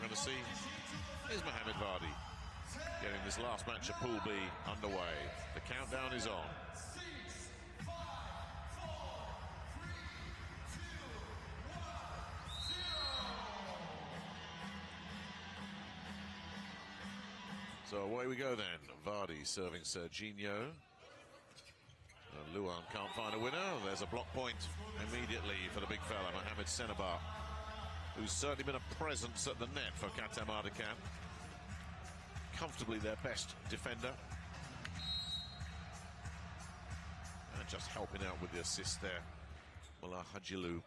going to see is Mohamed Vardy getting this last match of Pool B underway. The countdown is on. So away we go then. Vardy serving Serginho. Luan can't find a winner. There's a block point immediately for the big fella, Mohamed Senebar, who's certainly been a presence at the net for Khatam Ardakan. Comfortably their best defender. And just helping out with the assist there, Mullah Hajilu.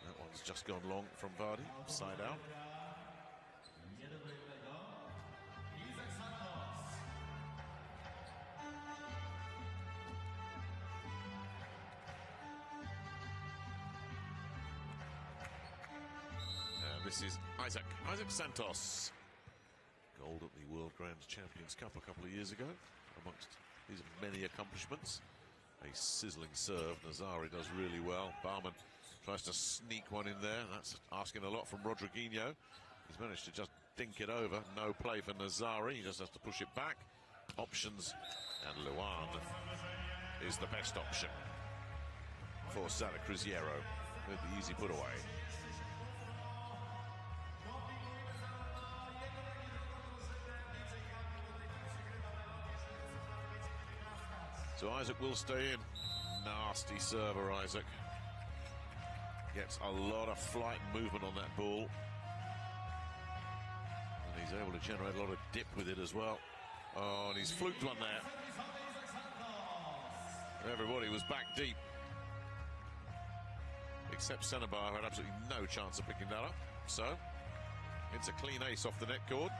That one's just gone long from Vardy, side out. This is Isaac Santos. Gold at the World Grand Champions Cup a couple of years ago, amongst his many accomplishments. A sizzling serve. Nazari does really well. Barman tries to sneak one in there. That's asking a lot from Rodriguinho. He's managed to just dink it over. No play for Nazari. He just has to push it back. Options, and Luan is the best option for Sada Cruzeiro with the easy put away. So Isaac will stay in. Nasty server, Isaac. Gets a lot of flight and movement on that ball. And he's able to generate a lot of dip with it as well. Oh, and he's fluked one there. Everybody was back deep. Except Senebar, who had absolutely no chance of picking that up. So, it's a clean ace off the net cord.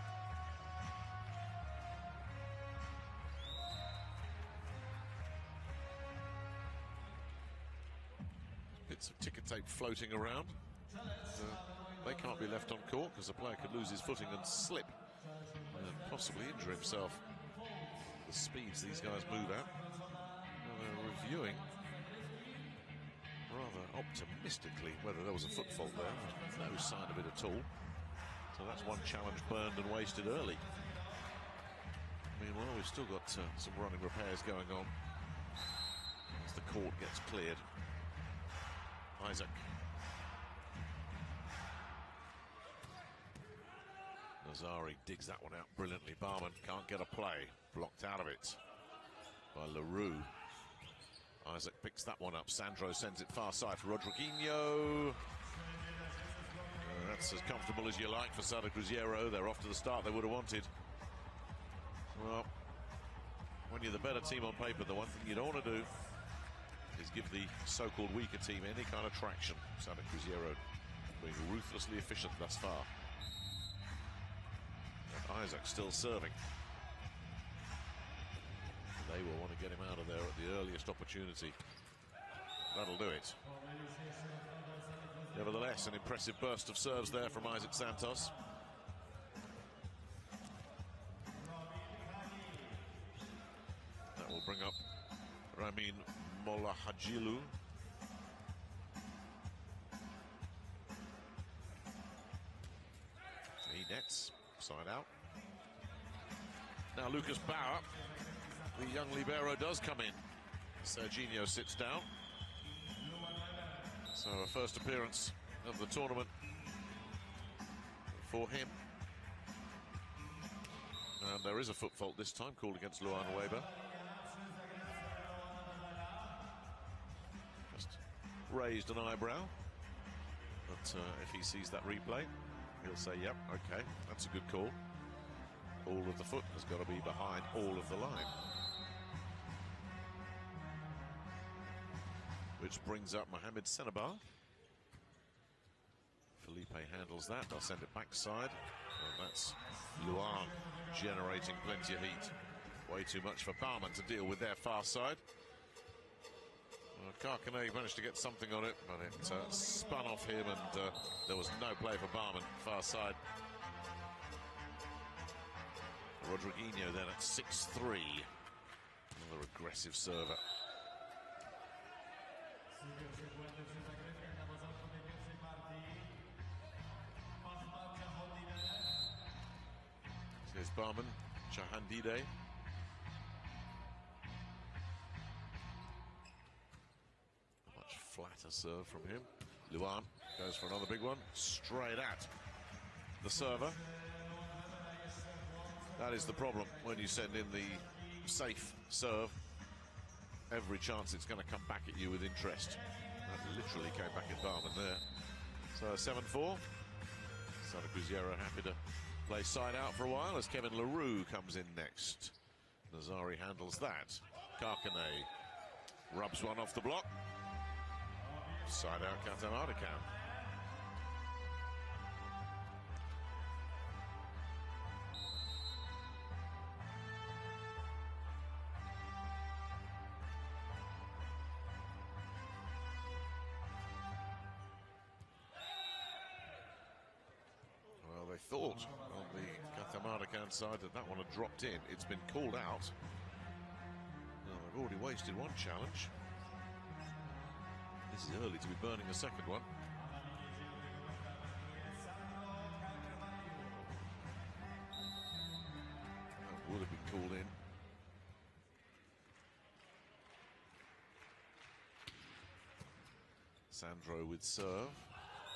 Bits of ticker tape floating around. They can't be left on court because the player could lose his footing and slip and possibly injure himself. The speeds these guys move at. Well, they're reviewing rather optimistically whether there was a foot fault there. There's no sign of it at all. So that's one challenge burned and wasted early. Meanwhile, we've still got some running repairs going on as the court gets cleared. Isaac. Nazari digs that one out brilliantly. Barman can't get a play. Blocked out of it by LaRue. Isaac picks that one up. Sandro sends it far side for Rodriguinho. That's as comfortable as you like for Sada Cruzeiro. They're off to the start they would have wanted. Well, when you're the better team on paper, the one thing you don't want to do is give the so-called weaker team any kind of traction. Sada Cruzeiro being ruthlessly efficient thus far. And Isaac still serving. They will want to get him out of there at the earliest opportunity. That'll do it. Nevertheless, an impressive burst of serves there from Isaac Santos. That will bring up Ramin Molahajilu. He nets, side out. Now Lucas Bauer, the young libero, does come in. Serginho sits down. So a first appearance of the tournament for him. And there is a foot fault this time, called against Luan Weber. Just raised an eyebrow. But if he sees that replay, he'll say, yep, okay, that's a good call. All of the foot has got to be behind all of the line. Which brings up Mohamed Senebar. Felipe handles that. They'll send it backside. And that's Luan generating plenty of heat. Way too much for Barman to deal with their far side. Karkane managed to get something on it, but it spun off him, and there was no play for Barman, far side. Rodriguinho then at 6-3. Another aggressive server. is Barman, Jahandide. Much flatter serve from him. Luan goes for another big one, straight at the server. That is the problem when you send in the safe serve. Every chance it's going to come back at you with interest. That literally came back at Barman there. So 7-4. Sada Cruzeiro happy to play side out for a while as Kevin LaRue comes in next. Nazari handles that. Khatam rubs one off the block. Side out Khatam Ardakan. Well, they thought on the Khatam Ardakan side that one had dropped in. It's been called out. Well, they've already wasted one challenge. This is early to be burning a second one. That would have been called in. Sandro with serve.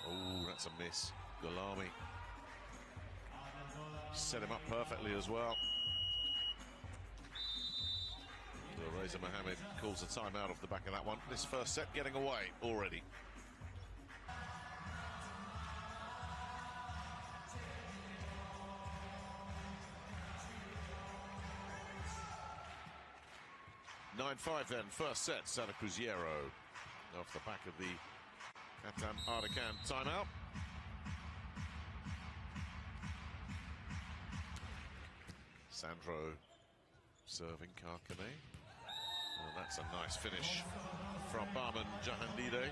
Oh, that's a miss. Gulami set him up perfectly as well. Reza Mohammed calls a timeout off the back of that one. This first set getting away already. (9-5) then, first set, Sada Cruzeiro off the back of the Khatam Ardakan timeout. Sandro serving Khatam. Well, that's a nice finish from Barman Jahandide.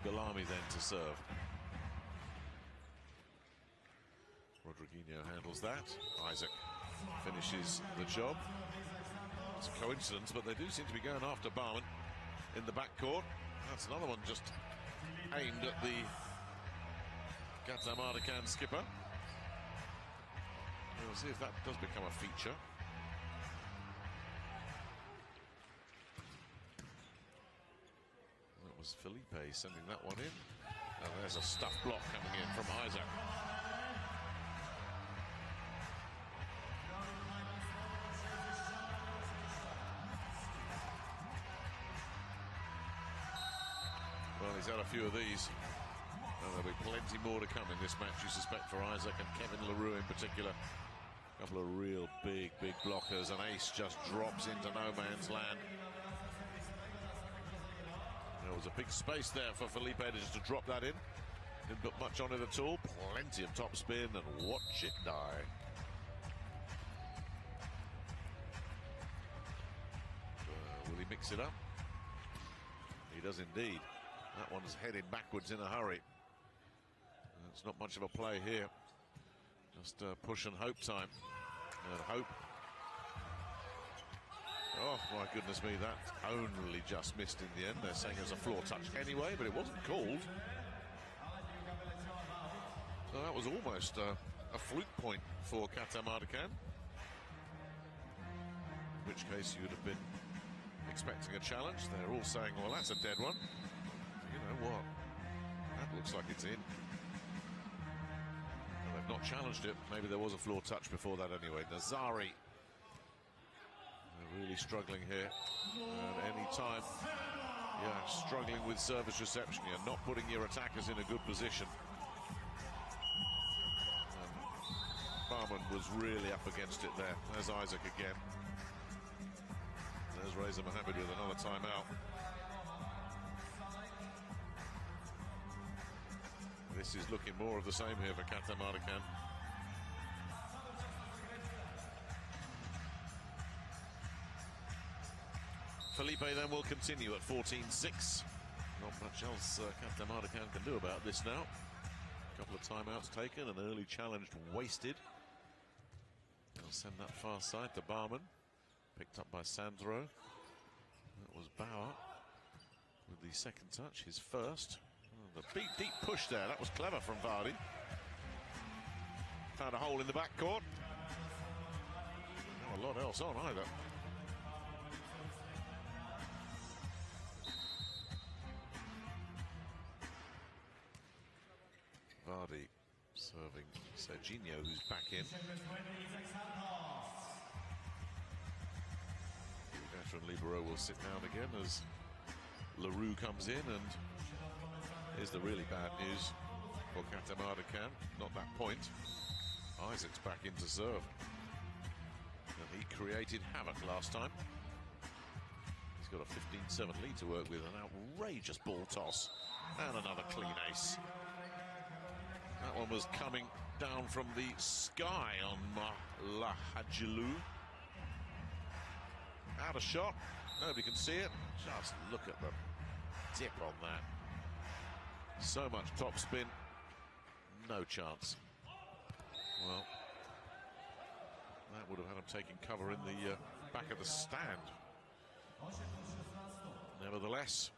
Gulami then to serve. Rodriguinho handles that. Isaac finishes the job. It's a coincidence, but they do seem to be going after Barman in the backcourt. That's another one just aimed at the Khatam Ardakan skipper. We'll see if that does become a feature. That was Felipe sending that one in. And there's a stuffed block coming in from Isaac. Well, he's had a few of these. And there'll be plenty more to come in this match, you suspect, for Isaac and Kevin LaRue in particular. A couple of real big blockers. An ace just drops into no man's land. There was a big space there for Felipe just to drop that in. Didn't put much on it at all. Plenty of top spin and watch it die. Will he mix it up? He does indeed. That one's heading backwards in a hurry. It's not much of a play here. Just push and hope time. And hope. Oh, my goodness me, that only just missed in the end. They're saying it was a floor touch anyway, but it wasn't called. So that was almost a fluke point for Khatam Ardakan. In which case you'd have been expecting a challenge. They're all saying, well, that's a dead one. You know what? That looks like it's in. Well, they've not challenged it. Maybe there was a floor touch before that anyway. Nazari. They're really struggling here. And any time you're struggling with service reception, you're not putting your attackers in a good position. And Barman was really up against it there. There's Isaac again. There's Reza Mohammed with another timeout. This is looking more of the same here for Khatam Ardakan. Felipe then will continue at 14-6. Not much else Khatam Ardakan can do about this now. A couple of timeouts taken, an early challenge wasted. They'll send that far side to Barman. Picked up by Sandro. That That was Bauer with the second touch, his first. Oh, the deep push there, that was clever from Vardy. Found a hole in the backcourt. Not a lot else on either. Vardy serving Serginho, who's back in. The veteran libero will sit down again as LaRue comes in, and here's the really bad news for Khatam Ardakan. Not that point. Isaac's back in to serve. And he created havoc last time. He's got a 15-7 lead to work with. An outrageous ball toss. And another clean ace. That one was coming down from the sky on Lahadjilu. Out of shot. Nobody can see it. Just look at the dip on that. So much top spin. No chance. Well, that would have had him taking cover in the back of the stand. Nevertheless,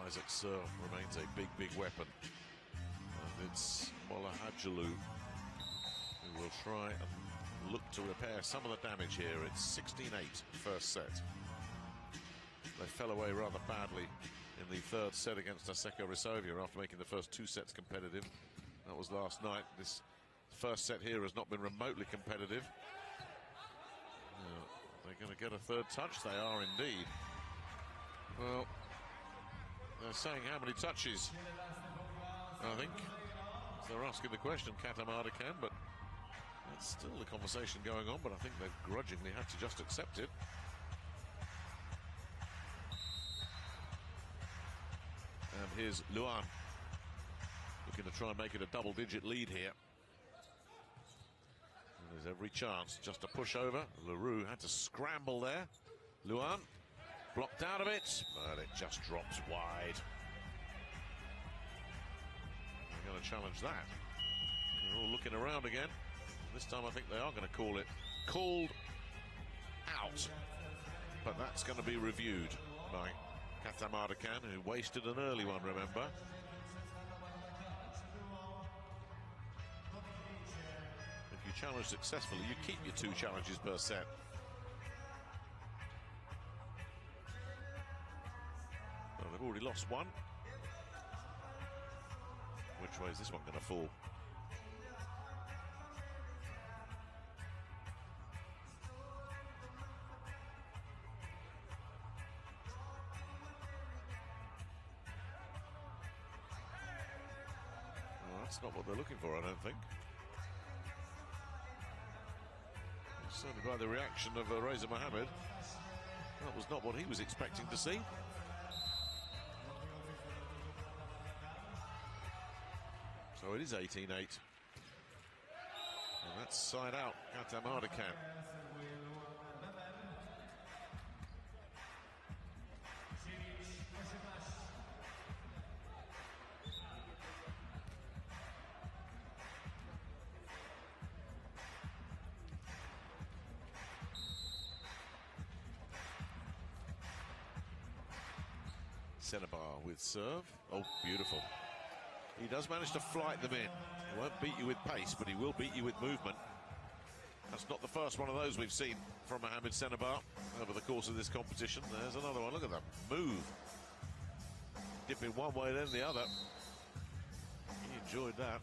Isaac's serve remains a big weapon. And it's Lahadjilu who will try and look to repair some of the damage here. It's 16-8 first set. They fell away rather badly in the third set against Asseco Resovia after making the first two sets competitive. That was last night. This first set here has not been remotely competitive. They're going to get a third touch. They are indeed. Well, they're saying how many touches, I think. They're asking the question, Khatam Ardakan, but that's still the conversation going on, but I think they've grudgingly had to just accept it. And here's Luan, looking to try and make it a double-digit lead here. And there's every chance just to push over. LaRue had to scramble there. Luan blocked out of it, but it just drops wide. They're going to challenge that. They're all looking around again. This time I think they are going to call it called out. But that's going to be reviewed by Khatam Ardakan, who wasted an early one, remember. If you challenge successfully, you keep your 2 challenges per set. Well, they've already lost one. Which way is this one going to fall? That's not what they're looking for, I don't think. Certainly by the reaction of Reza Mohammed, that was not what he was expecting to see. So it is 18-8. And that's side out, Khatam Ardakan. Senebar with serve. Oh, beautiful. He does manage to flight them in. He won't beat you with pace, but he will beat you with movement. That's not the first one of those we've seen from Mohamed Senebar over the course of this competition. There's another one. Look at that move. Dipping one way, then the other. He enjoyed that.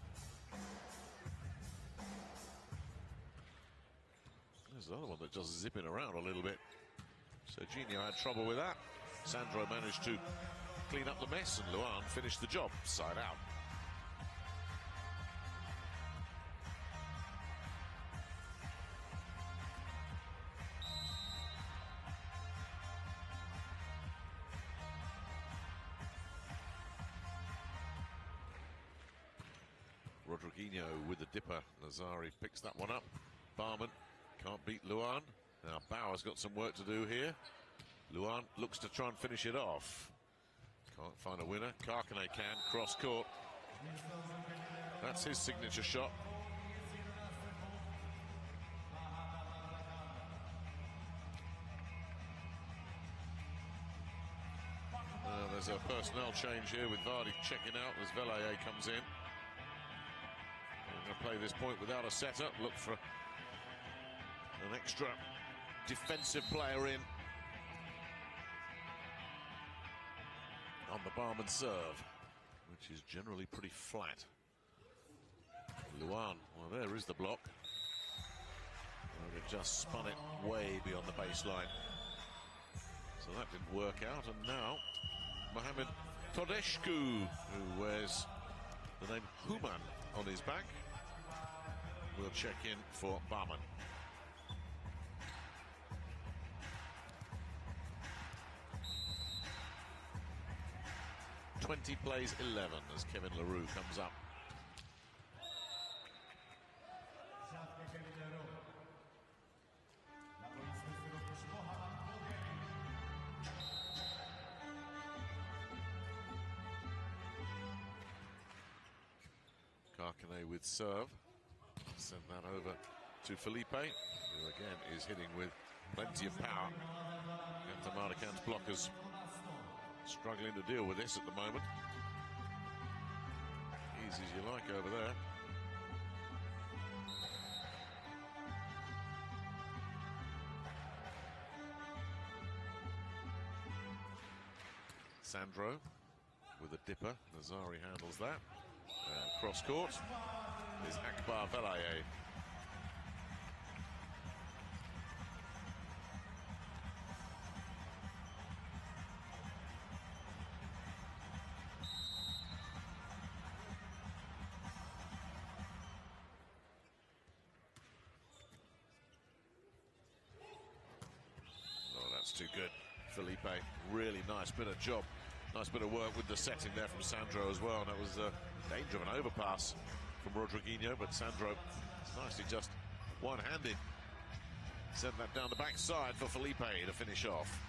There's another one that just zipping around a little bit. Serginho had trouble with that. Sandro managed to clean up the mess, and Luan finished the job side out. Rodriguinho with the dipper. Nazari picks that one up. Barman can't beat Luan. Now Bauer's got some work to do here. Luan looks to try and finish it off. Can't find a winner. Karkane can, cross court. That's his signature shot. There's a personnel change here with Vardy checking out as Velaye comes in. We're going to play this point without a setter. Look for an extra defensive player in on the Barman serve, which is generally pretty flat. Luan, well, there is the block. Well, they've just spun it way beyond the baseline. So that didn't work out, and now Mohamed Todeshku, who wears the name Human on his back, will check in for Barman. Twenty plays 11 as Kevin LaRue comes up. Khatam with serve. Send that over to Felipe, who again is hitting with plenty of power. And Ardakan's blockers struggling to deal with this at the moment. Easy as you like over there. Sandro with a dipper. Nazari handles that. Cross court is Akbar Velaye. Oh, that's too good. Felipe, really nice bit of job. Nice bit of work with the setting there from Sandro as well. And that was danger of an overpass from Rodriguinho, but Sandro nicely just one-handed sent that down the backside for Felipe to finish off.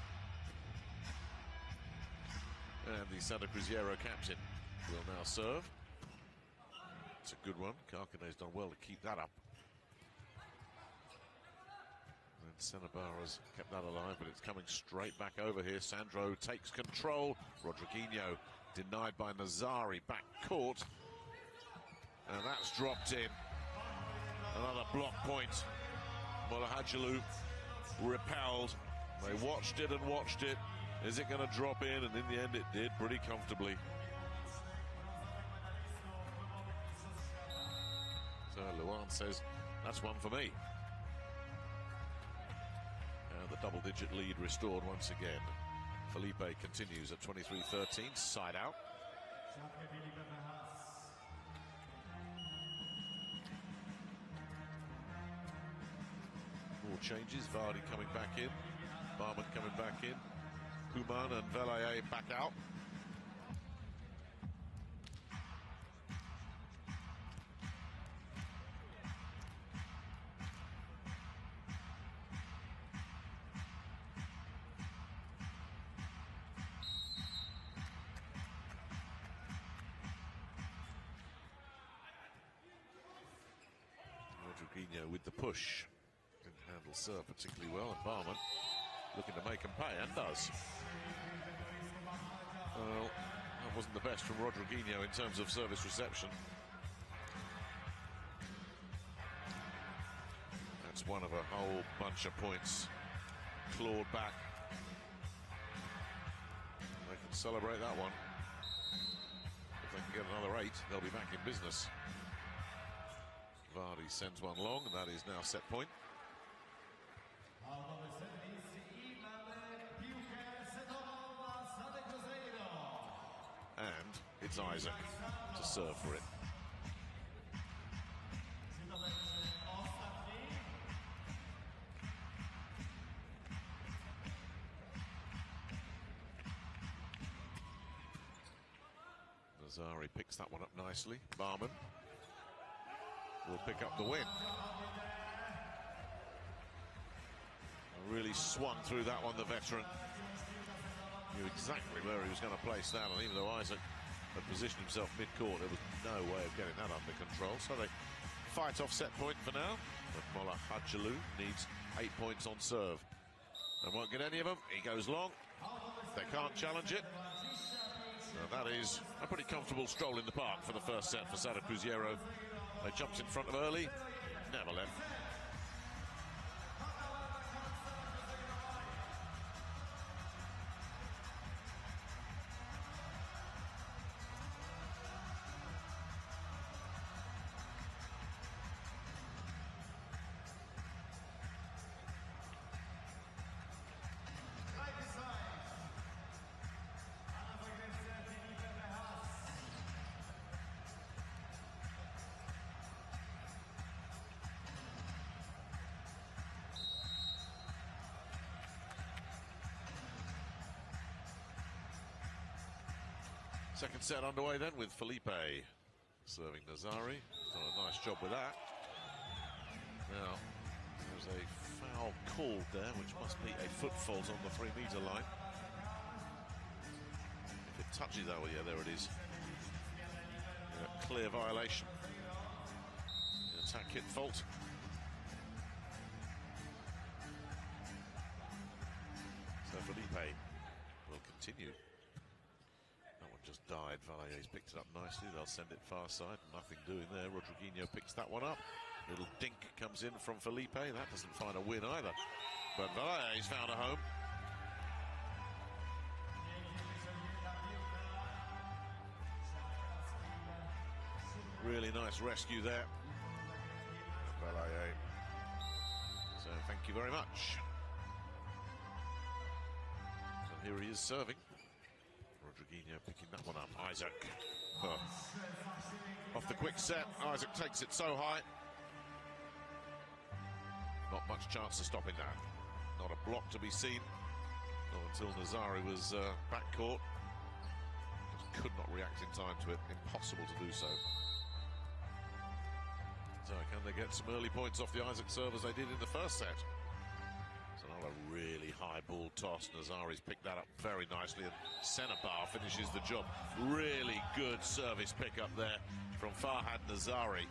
And the Sada Cruzeiro captain will now serve. It's a good one. Khatam's done well to keep that up. And Senebar has kept that alive, but it's coming straight back over here. Sandro takes control. Rodriguinho denied by Nazari, back court. And that's dropped in. Another block point. Molahajalu repelled. They watched it and watched it. Is it going to drop in? And in the end it did pretty comfortably. So Luan says, that's one for me. And the double-digit lead restored once again. Felipe continues at 23-13, side out. More changes, Vardy coming back in, Barman coming back in, Human and Velaye back out. Rodriguinho with the push. Didn't handle serve particularly well, and Barman looking to make him pay, and does. Well, that wasn't the best from Rodriguinho in terms of service reception. That's one of a whole bunch of points clawed back. They can celebrate that one. If they can get another 8, they'll be back in business. Vardy sends one long, and that is now set point. And it's Isaac to serve for it. Nazari picks that one up nicely. Barman will pick up the win. Really swung through that one, the veteran. Knew exactly where he was going to place that, and even though Isaac had positioned himself mid-court, there was no way of getting that under control. So they fight off set point for now, but Molahajalu needs 8 points on serve. They won't get any of them. He goes long. They can't challenge it. Now that is a pretty comfortable stroll in the park for the first set for Sada Cruzeiro. They jumped in front of early, never left. Second set underway then with Felipe serving Nazari. Done a nice job with that. Now, there's a foul called there, which must be a foot fault on the 3-meter line. If it touches, oh yeah, there it is. A clear violation. The attack hit fault. So Felipe will continue. Just died. Valle's picked it up nicely. They'll send it far side. Nothing doing there. Rodriguinho picks that one up. Little dink comes in from Felipe. That doesn't find a win either. But Valle's found a home. Really nice rescue there. Valle. So thank you very much. So here he is serving. Rodriguinho picking that one up. Isaac. Oh. Off the quick set, Isaac takes it so high. Not much chance of stopping that. Not a block to be seen. Not until Nazari was back court. Just could not react in time to it. Impossible to do so. So can they get some early points off the Isaac serve as they did in the first set? A really high ball toss. Nazari's picked that up very nicely, and Senebar finishes the job. Really good service pickup there from Farhad Nazari.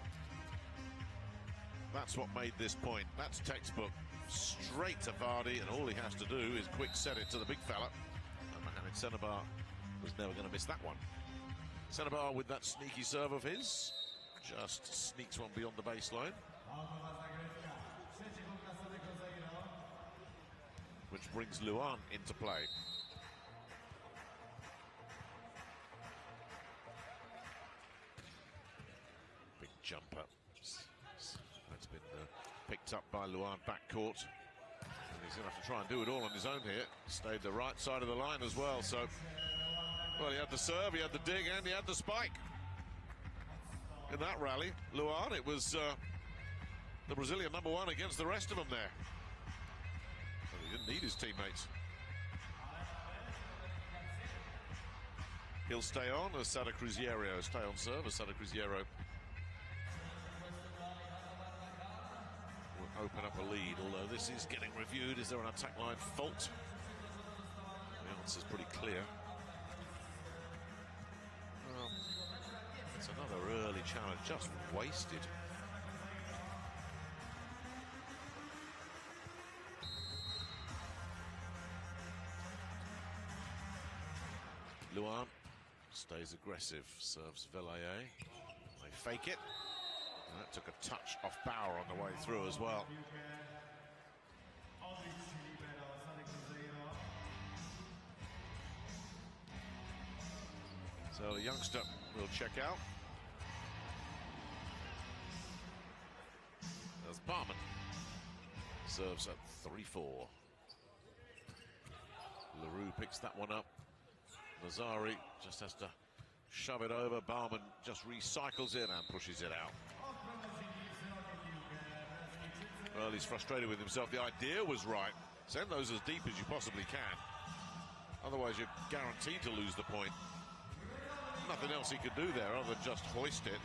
That's what made this point. That's textbook. Straight to Vardy, and all he has to do is quick set it to the big fella. And Mohamed Senebar was never going to miss that one. Senebar with that sneaky serve of his, just sneaks one beyond the baseline. Which brings Luan into play. Big jumper. That's been picked up by Luan backcourt. And he's going to have to try and do it all on his own here. Stayed the right side of the line as well. So, well, he had the serve, he had the dig, and he had the spike. In that rally, Luan, it was the Brazilian #1 against the rest of them there. He didn't need his teammates. He'll stay on as Sada Cruzeiro. Stay on serve as Sada Cruzeiro will open up a lead, although this is getting reviewed. Is there an attack line fault? The answer's pretty clear. Well, it's another early challenge, just wasted. Luan stays aggressive, serves Vallejo. They fake it. And that took a touch off Bauer on the way through as well. So the youngster will check out. There's Barman. Serves at 3-4. LaRue picks that one up. Nazari just has to shove it over. Barman just recycles it and pushes it out. Well, he's frustrated with himself. The idea was right. Send those as deep as you possibly can. Otherwise, you're guaranteed to lose the point. Nothing else he could do there other than just hoist it.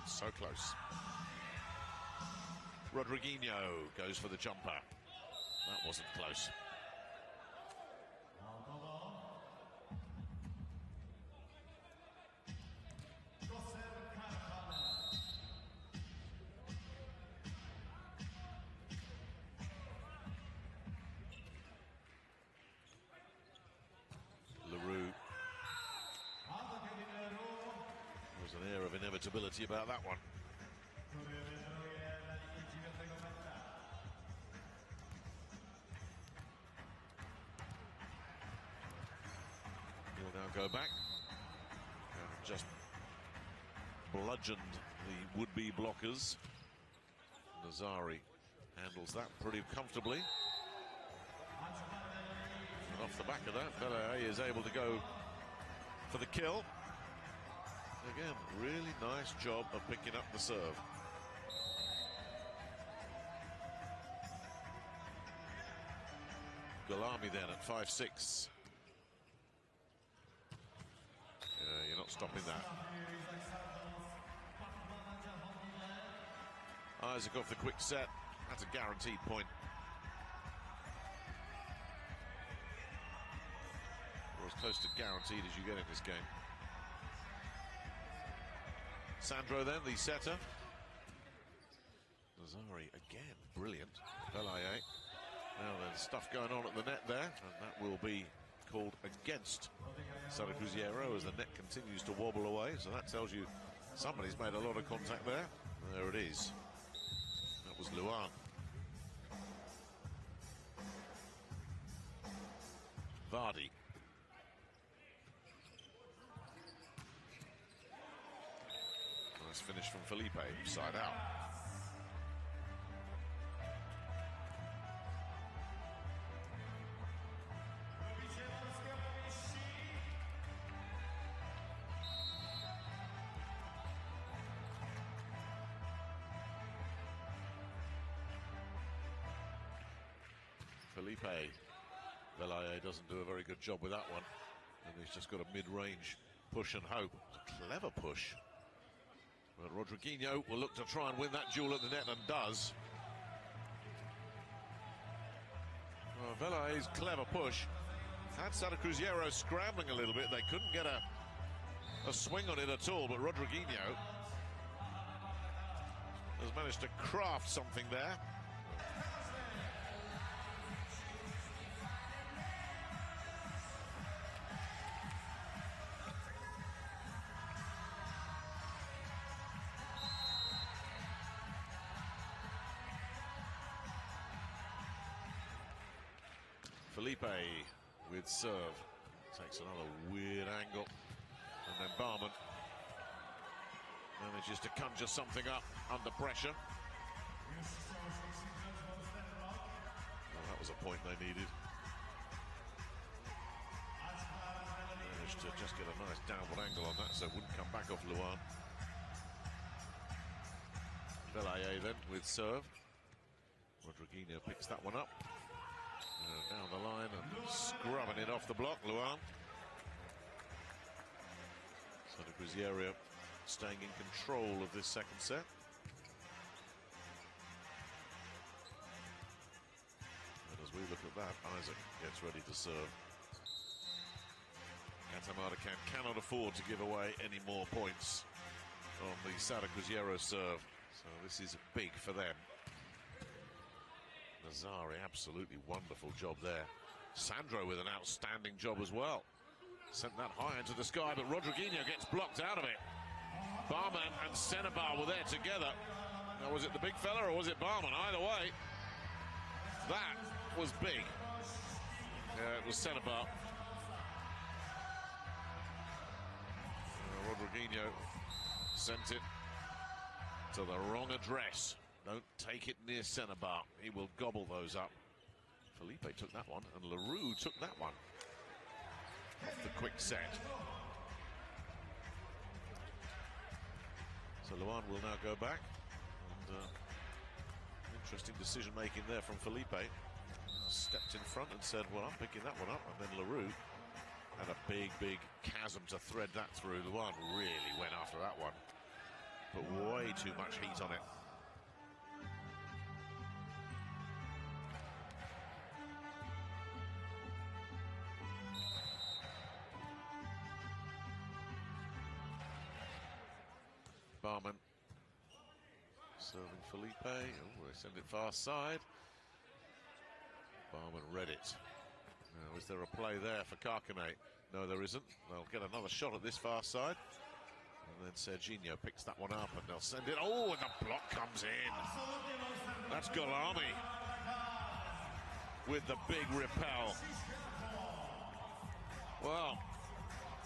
So close. Rodriguinho goes for the jumper. That wasn't close. inevitability about that one. He'll now go back. And just bludgeoned the would-be blockers. Nazari handles that pretty comfortably. And off the back of that, Belaye is able to go for the kill. Again, really nice job of picking up the serve. Gulami then at 5-6. You're not stopping that. Isaac off the quick set. That's a guaranteed point. Or as close to guaranteed as you get in this game. Sandro then, the setter. Nazari again, brilliant. Belaye. Now there's stuff going on at the net there, and that will be called against Sada Cruzeiro as the net continues to wobble away. So that tells you somebody's made a lot of contact there. There it is. That was Luan. Vardy. Nice finish from Felipe, side out. Felipe. Belaye doesn't do a very good job with that one. And he's just got a mid-range push and hope. It's a clever push. But Rodriguinho will look to try and win that duel at the net, and does. Well, Belaye's clever push had Sada Cruzeiro scrambling a little bit. They couldn't get a swing on it at all, but Rodriguinho has managed to craft something there. Felipe with serve. Takes another weird angle. And then Barman manages to conjure something up under pressure. Well, that was a point they needed. Managed to just get a nice downward angle on that so it wouldn't come back off Luan. Belaye then with serve. Rodriguinho picks that one up. Down the line and scrubbing it off the block, Luan. Sada Cruzeiro staying in control of this second set. And as we look at that, Isaac gets ready to serve. Khatam Ardakan cannot afford to give away any more points on the Sada Cruzeiro serve. So this is big for them. Nazari, absolutely wonderful job there. Sandro with an outstanding job as well. Sent that high into the sky, but Rodriguinho gets blocked out of it. Barman and Senebar were there together. Now, was it the big fella or was it Barman? Either way, that was big. Yeah, it was Senebar. Rodriguinho sent it to the wrong address. Don't take it near Senebar. He will gobble those up. Felipe took that one, and Leroux took that one. Off the quick set. So Luan will now go back. And interesting decision making there from Felipe. Stepped in front and said, well, I'm picking that one up. And then Leroux had a big, big chasm to thread that through. Luan really went after that one. Put way too much heat on it. Barman serving Felipe. Oh, they send it far side. Barman read it. Now, is there a play there for Khatam? No, there isn't. They'll get another shot at this far side. And And then Serginho picks that one up and they'll send it. Oh, and the block comes in. That's Golami with the big repel. Well,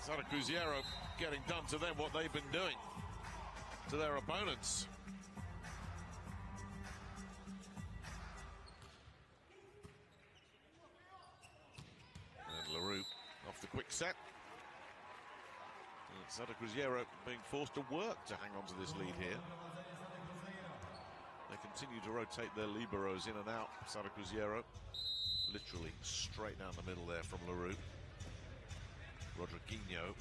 Sada Cruzeiro getting done to them what they've been doing to their opponents. And LaRue off the quick set. And Sada Cruzeiro being forced to work to hang on to this lead here. They continue to rotate their liberos in and out. Sada Cruzeiro literally straight down the middle there from LaRue. Rodriguinho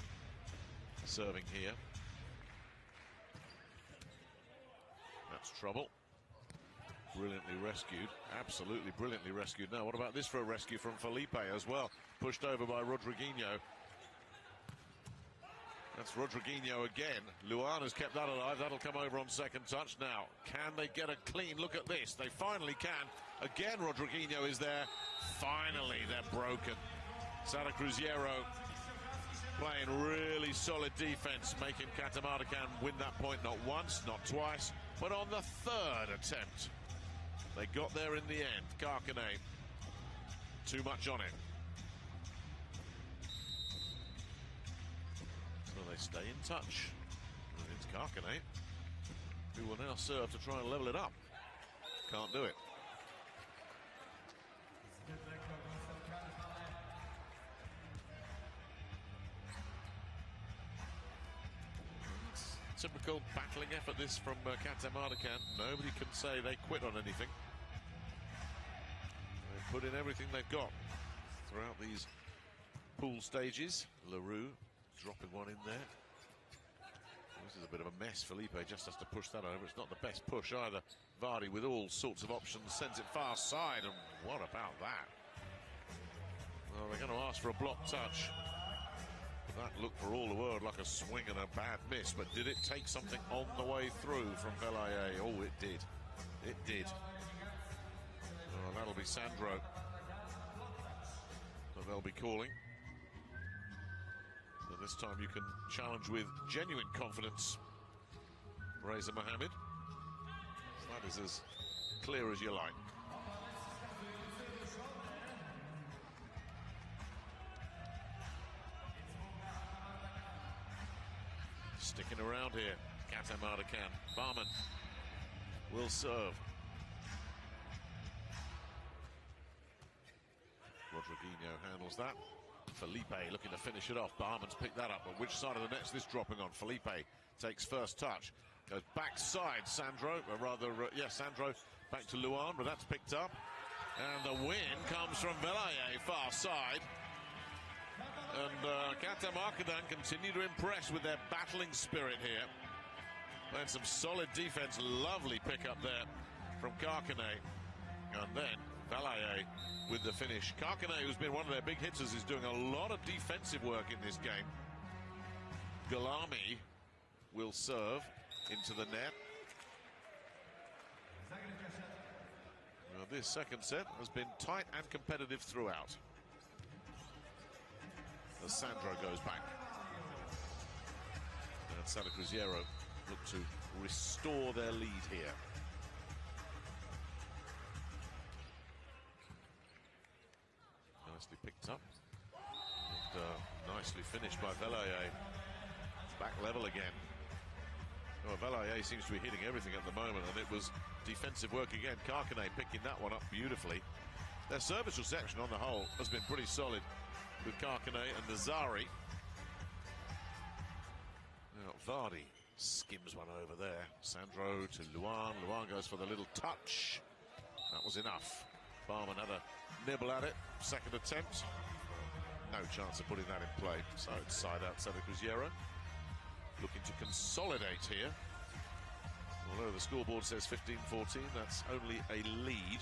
serving here. That's trouble. Brilliantly rescued. Absolutely brilliantly rescued. Now, what about this for a rescue from Felipe as well? Pushed over by Rodriguinho. That's Rodriguinho again. Luan has kept that alive. That'll come over on second touch now. Can they get a clean look at this? They finally can. Again, Rodriguinho is there. Finally, they're broken. Sada Cruzeiro playing really solid defense, making Khatam win that point not once, not twice, but on the third attempt. They got there in the end. Khatam, too much on it. So they stay in touch. And it's Khatam who will now serve to try and level it up. Can't do it. Typical battling effort this from Khatam. Nobody can say they quit on anything. They put in everything they've got throughout these pool stages. LaRue dropping one in there. This is a bit of a mess. Felipe just has to push that over. It's not the best push either. Vardy with all sorts of options sends it far side, and what about that? Well, they're going to ask for a block touch. That looked for all the world like a swing and a bad miss, but did it take something on the way through from Velaye? Oh, it did. It did. Oh, that'll be Sandro that they'll be calling. And this time you can challenge with genuine confidence Reza Mohammed. That is as clear as you like. Sticking around here, Khatam. Barman will serve. Rodriguinho handles that. Felipe looking to finish it off. Barman's picked that up, but which side of the net's this dropping on? Felipe takes first touch. Goes backside, Sandro, Sandro back to Luan, but that's picked up. And the win comes from Velaye, far side. And Khatam continue to impress with their battling spirit here. Playing some solid defense, lovely pick up there from Khatam. And then Velaye with the finish. Khatam, who's been one of their big hitters, is doing a lot of defensive work in this game. Golami will serve into the net. Well, this second set has been tight and competitive throughout. As Sandro goes back. And Sada Cruzeiro look to restore their lead here. Nicely picked up. And nicely finished by Velaye. Back level again. Well, Velaye seems to be hitting everything at the moment, and it was defensive work again. Khatam picking that one up beautifully. Their service reception on the whole has been pretty solid with Khatam and Nazari. Now Vardy skims one over there. Sandro to Luan. Luan goes for the little touch. That was enough. Barman had a nibble at it. Second attempt. No chance of putting that in play. So it's side out Sada Cruzeiro. Looking to consolidate here. Although the scoreboard says 15-14, that's only a lead.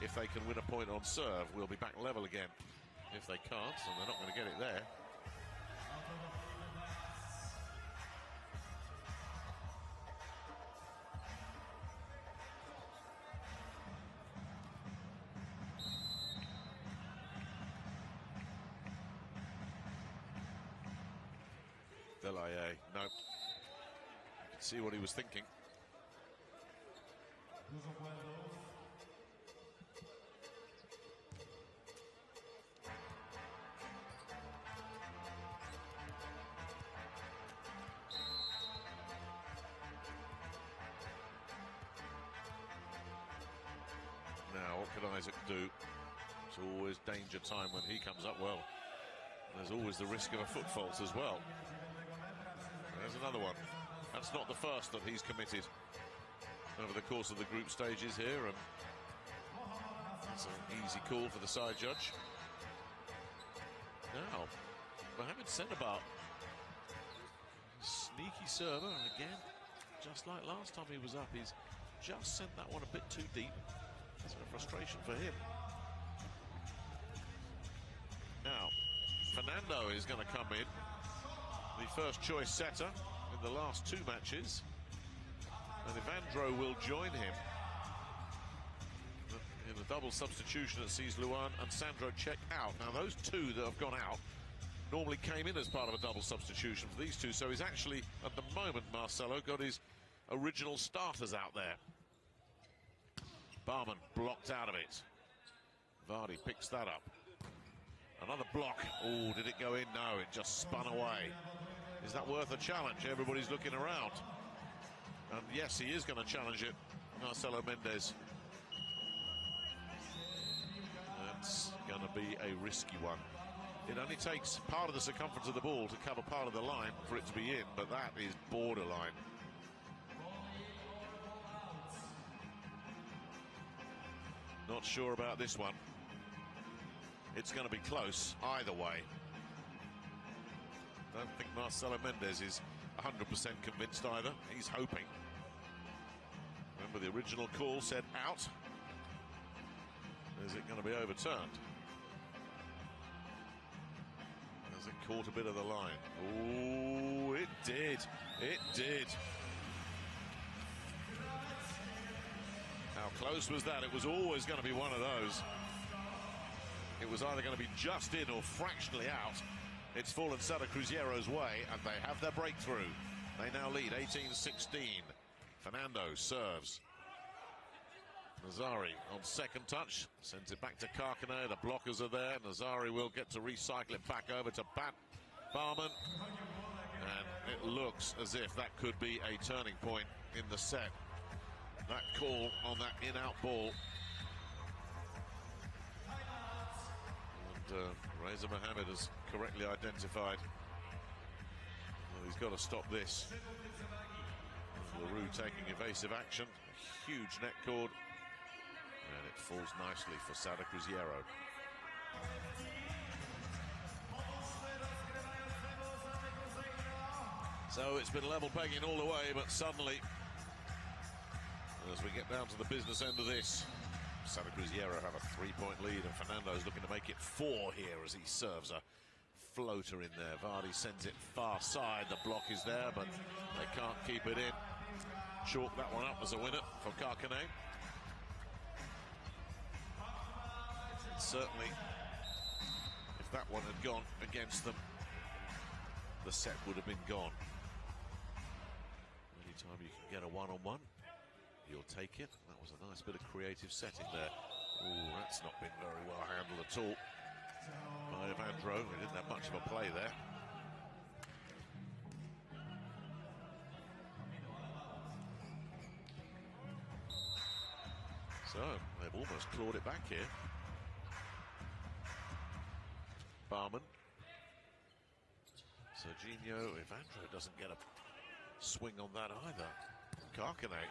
If they can win a point on serve, we'll be back level again. If they can't, and they're not going to get it there. Velaye, no. see what he was thinking. Now, what can Isaac do? It's always danger time when he comes up. Well, there's always the risk of a foot fault as well. There's another one. That's not the first that he's committed over the course of the group stages here, and it's an easy call for the side judge. Now, Mohamed Sendabar, sneaky server, and again, just like last time he was up, he's just sent that one a bit too deep. That's a frustration for him. Now, Fernando is going to come in, the first choice setter in the last two matches, and Evandro will join him in a double substitution that sees Luan and Sandro check out. Now, those two that have gone out normally came in as part of a double substitution for these two, so he's actually, at the moment, Marcelo, got his original starters out there. Barman blocked out of it. Vardy picks that up. Another block. Oh, did it go in? No, it just spun away. Is that worth a challenge? Everybody's looking around. And yes, he is going to challenge it, Marcelo Mendes. That's going to be a risky one. It only takes part of the circumference of the ball to cover part of the line for it to be in, but that is borderline. Not sure about this one. It's going to be close either way. Don't think Marcelo Mendes is 100% convinced either. He's hoping. Remember, the original call said out. Is it going to be overturned? Has it caught a bit of the line? Oh, it did. It did. How close was that? It was always going to be one of those. It was either going to be just in or fractionally out. It's fallen Sada Cruzeiro's way, and they have their breakthrough. They now lead 18-16. Fernando serves. Nazari on second touch, sends it back to Karkane. The blockers are there. Nazari will get to recycle it back over to Barman. And it looks as if that could be a turning point in the set. That call on that in-out ball. And Reza Mohammed has correctly identified. Well, he's got to stop this. LaRue taking evasive action. A huge net cord. And it falls nicely for Sada Cruzeiro. So it's been level pegging all the way, but suddenly, as we get down to the business end of this, Sada Cruzeiro have a 3-point lead, and Fernando's looking to make it 4 here as he serves a floater in there. Vardy sends it far side. The block is there, but they can't keep it in. Chalk that one up as a winner for Karkane. Certainly, if that one had gone against them, the set would have been gone. Anytime you can get a one-on-one, you'll take it. That was a nice bit of creative setting there. Oh, that's not been very well handled at all by Evandro. He didn't have much of a play there. So, they've almost clawed it back here. Barman. Serginho, Evandro doesn't get a swing on that either. Karkane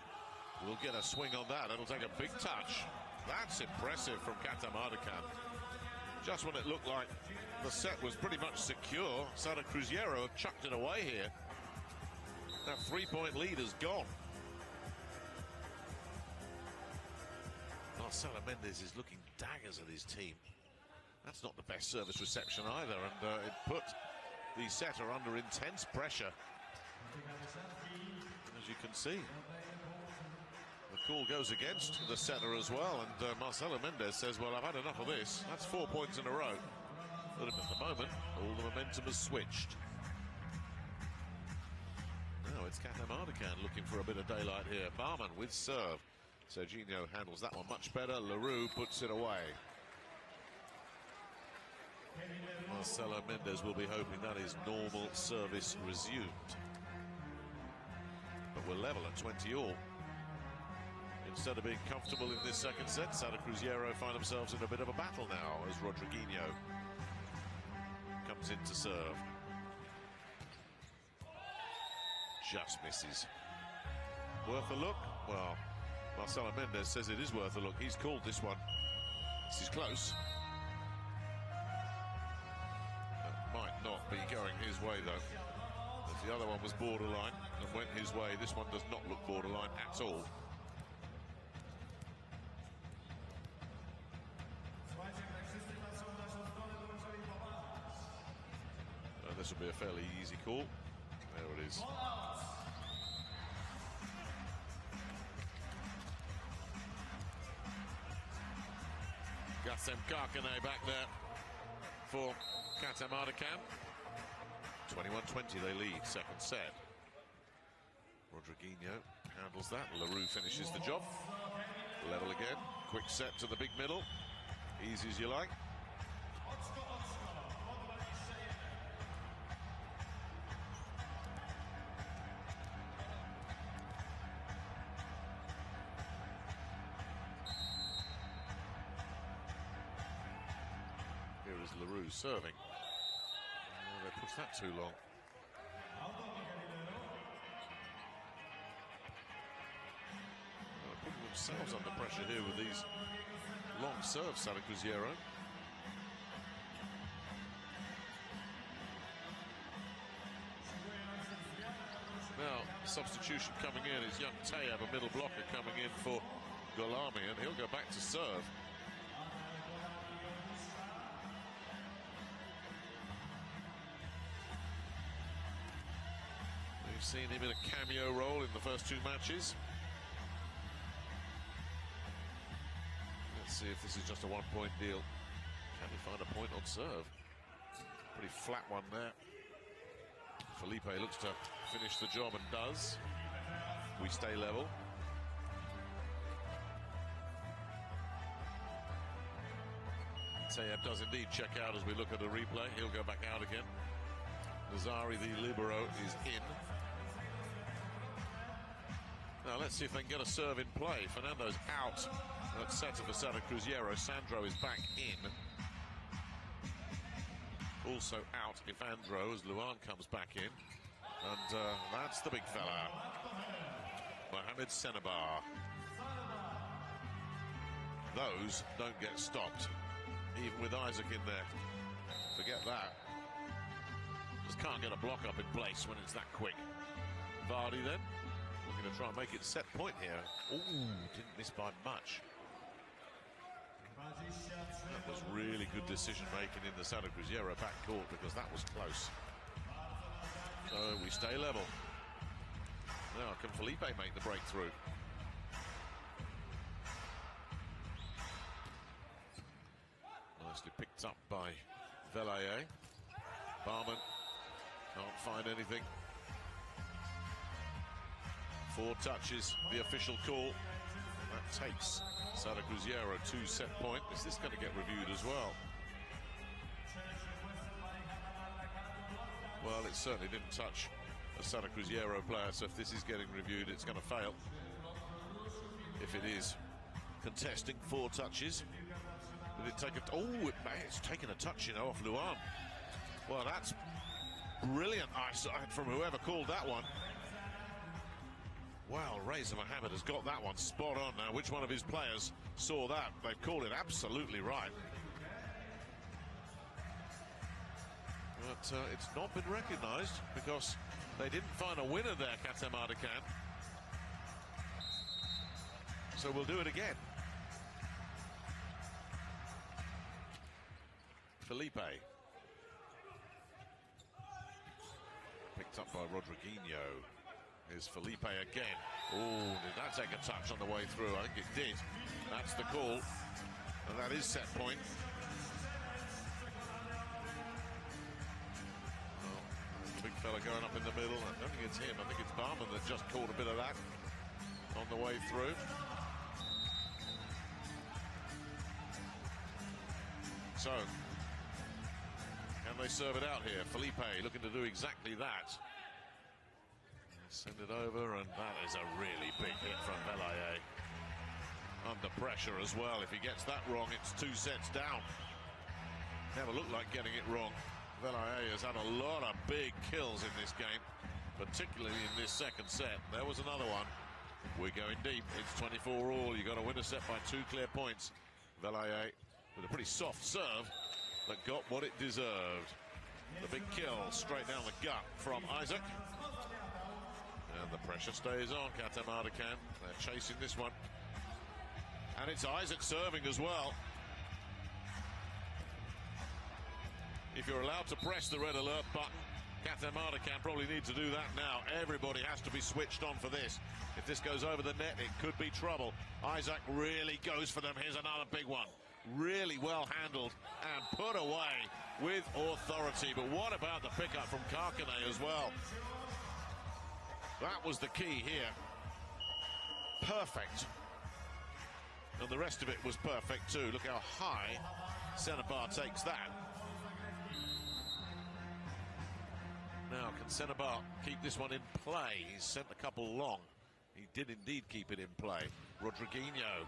will get a swing on that. It'll take a big touch. That's impressive from Khatam Ardakan. Just when it looked like the set was pretty much secure, Sada Cruzeiro have chucked it away here. That 3-point lead is gone. Marcelo Mendes is looking daggers at his team. That's not the best service reception either, and it put the setter under intense pressure. As you can see, the call goes against the setter as well, and Marcelo Mendes says, well, I've had enough of this. That's 4 points in a row. But at the moment, all the momentum has switched. Now it's Khatam Ardakan looking for a bit of daylight here. Barman with serve. Serginho handles that one much better. Leroux puts it away. Marcelo Mendes will be hoping that his normal service resumed. But we're level at 20 all. Instead of being comfortable in this second set, Sada Cruzeiro find themselves in a bit of a battle now as Rodriguinho comes in to serve. Just misses. Worth a look? Well, Marcelo Mendes says it is worth a look. He's called this one. This is close. That might not be going his way, though. If the other one was borderline and went his way, this one does not look borderline at all. This will be a fairly easy call. There it is. Gassem Karkane back there for Khatam Ardakan. 21-20 they lead, second set. Rodriguinho handles that. Leroux finishes the job. Level again. Quick set to the big middle. Easy as you like. Here is Leroux serving. Oh, they pushed that too long. They're putting themselves under pressure here with these long serves, Sada Cruzeiro. Now, substitution coming in is young Tayeb, a middle blocker coming in for Golami, and he'll go back to serve. We've seen him in a cameo role in the first two matches. Let's see if this is just a one-point deal. Can he find a point on serve? Pretty flat one there. Felipe looks to finish the job and does. We stay level. Tayeb does indeed check out as we look at the replay. He'll go back out again. Nazari, the libero, is in. Now let's see if they can get a serve in play. Fernando's out at set for Sada Cruzeiro. Sandro is back in. Also out if Andro as Luan comes back in. And that's the big fella. Mohamed Senabar. Those don't get stopped. Even with Isaac in there. Forget that. Just can't get a block up in place when it's that quick. Vardy then. Looking to try and make it set point here. Ooh, didn't miss by much. That was really good decision making in the Sada Cruzeiro backcourt because that was close. So we stay level. Now can Felipe make the breakthrough? Nicely picked up by Velaye. Barman can't find anything. 4 touches, the official call. That takes Sada Cruzeiro to set point. Is this going to get reviewed as well? Well, it certainly didn't touch a Sada Cruzeiro player, so if this is getting reviewed, it's going to fail. If it is contesting 4 touches. Did it take a... Oh, it's taken a touch, you know, off Luan. Well, that's brilliant eyesight from whoever called that one. Wow, Reza Mohammed has got that one spot on now. Which one of his players saw that? They've called it absolutely right. But it's not been recognised because they didn't find a winner there, Khatam Ardakan. So we'll do it again. Felipe. Picked up by Rodriguinho. Here's Felipe again. Oh, did that take a touch on the way through? I think it did. That's the call. And that is set point. Well, the big fella going up in the middle. I don't think it's him. I think it's Barman that just caught a bit of that on the way through. So, can they serve it out here? Felipe looking to do exactly that. Send it over, and that is a really big hit from Velaye. Under pressure as well. If he gets that wrong, it's 2 sets down. Never looked like getting it wrong. Velaye has had a lot of big kills in this game, particularly in this second set. There was another one. We're going deep. It's 24 all. You've got to win a set by 2 clear points. Velaye with a pretty soft serve that got what it deserved. The big kill straight down the gut from Isaac. And the pressure stays on. Khatam, Ardakan, they're chasing this one. And it's Isaac serving as well. If you're allowed to press the red alert button, Khatam Ardakan probably need to do that now. Everybody has to be switched on for this. If this goes over the net, it could be trouble. Isaac really goes for them. Here's another big one. Really well handled and put away with authority. But what about the pickup from Khatam as well? That was the key here. Perfect. And the rest of it was perfect too. Look how high Senebar takes that. Now, can Senebar keep this one in play? He's sent a couple long. He did indeed keep it in play. Rodriguinho.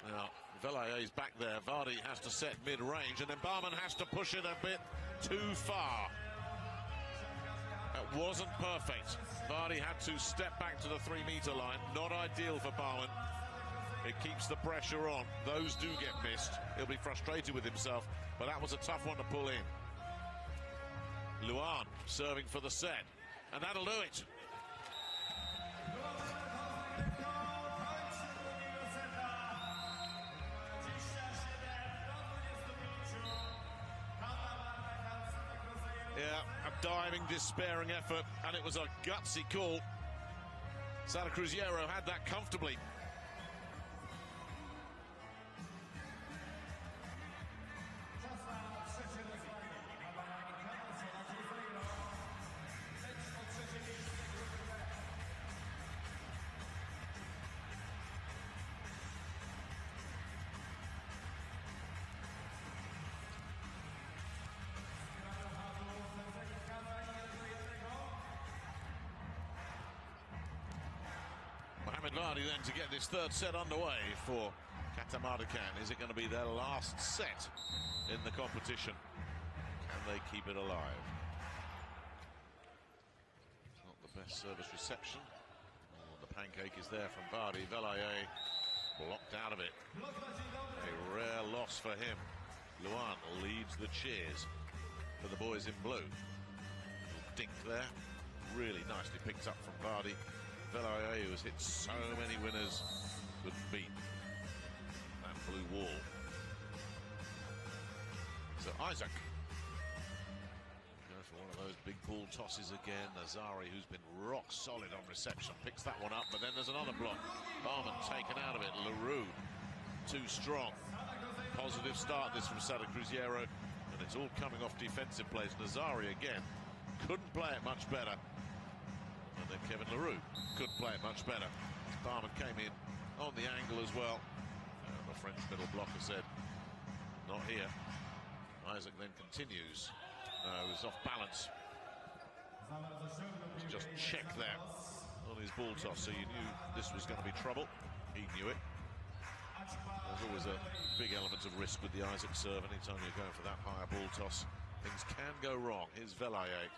Now, Velaye's back there. Vardy has to set mid-range, and then Barman has to push it a bit too far. That wasn't perfect. Vardy had to step back to the 3-meter line. Not ideal for Barman. It keeps the pressure on. Those do get missed. He'll be frustrated with himself, but that was a tough one to pull in. Luan serving for the set, and that'll do it. Yeah, a diving, despairing effort, and it was a gutsy call. Sada Cruzeiro had that comfortably. Vardy then to get this third set underway for Khatam Ardakan. Is it going to be their last set in the competition? Can they keep it alive? Not the best service reception. Oh, the pancake is there from Vardy. Velaye blocked out of it. A rare loss for him. Luan leads the cheers for the boys in blue. Dink there. Really nicely picked up from Vardy. Velaye, who has hit so many winners, couldn't beat that blue wall. So Isaac goes for one of those big ball tosses again. Nazari, who's been rock solid on reception, picks that one up, but then there's another block. Barman taken out of it. Leroux too strong. Positive start this from Sada Cruzeiro, and it's all coming off defensive plays. Nazari again couldn't play it much better. And then Kevin Leroux could play it much better. Barman came in on the angle as well. And the French middle blocker said, not here. Isaac then continues. No, he was off balance. He just checked there on his ball toss, so you knew this was going to be trouble. He knew it. There's always a big element of risk with the Isaac serve. Anytime you're going for that higher ball toss, things can go wrong. Here's Velaye.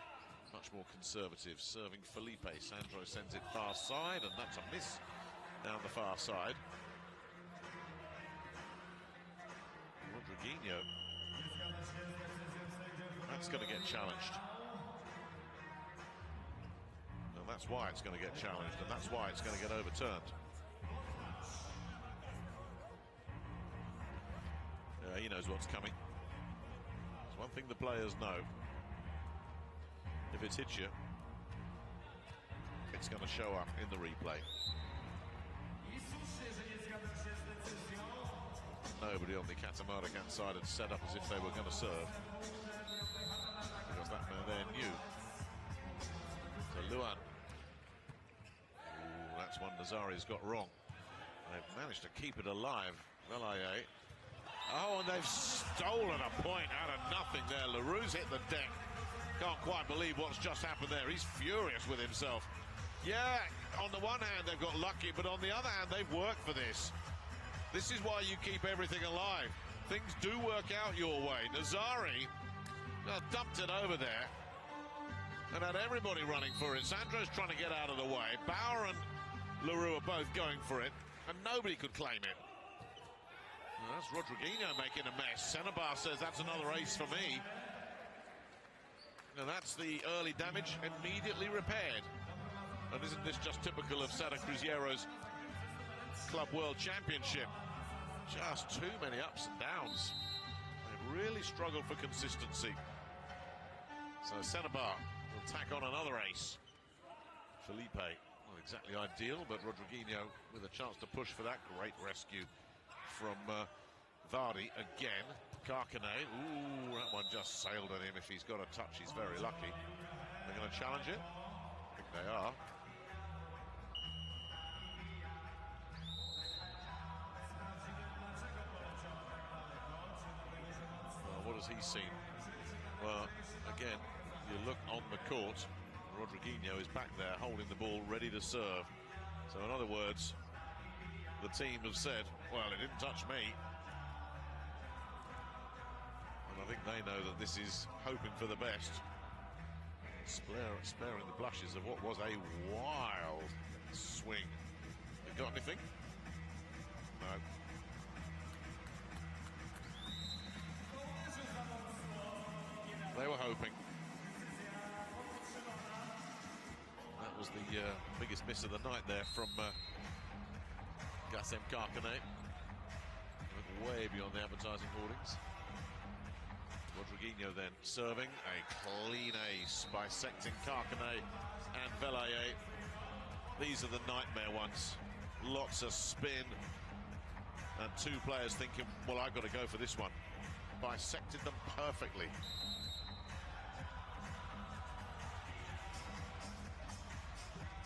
Much more conservative, serving Felipe. Sandro sends it far side, and that's a miss down the far side. Rodriguinho. That's going to get challenged. And that's why it's going to get challenged, and that's why it's going to get overturned. He knows what's coming. There's one thing the players know. If it's hit you, it's going to show up in the replay. Nobody on the Khatam Ardakan side had set up as if they were going to serve, because that man there knew Luan. Ooh, that's one Nazari's got wrong. They've managed to keep it alive. Velaye. Oh, and they've stolen a point out of nothing there. Leroux's hit the deck. Can't quite believe what's just happened there. He's furious with himself. Yeah, on the one hand, they've got lucky, but on the other hand, they've worked for this. This is why you keep everything alive. Things do work out your way. Nazari dumped it over there and had everybody running for it. Sandro's trying to get out of the way. Bauer and Leroux are both going for it, and nobody could claim it. Well, that's Rodriguinho making a mess. Senebar says that's another ace for me. And that's the early damage immediately repaired. And isn't this just typical of Sada Cruzeiro's Club World Championship? Just too many ups and downs. They've really struggled for consistency. So Senebar will tack on another ace. Felipe, not exactly ideal, but Rodriguinho with a chance to push for that. Great rescue from Vardy again. Khatam, ooh, that one just sailed at him. If he's got a touch, he's very lucky. They're going to challenge it? I think they are. Well, what has he seen? Well, again, you look on the court, Rodriguinho is back there holding the ball ready to serve. So in other words, the team have said, well, it didn't touch me. And I think they know that this is hoping for the best. Sparing the blushes of what was a wild swing. You got anything? No. They were hoping. That was the biggest miss of the night there from Khatam. Way beyond the advertising hoardings. Rodriguinho then serving a clean ace, bisecting Khatam and Velaye. These are the nightmare ones. Lots of spin and two players thinking, well, I've got to go for this one. Bisected them perfectly.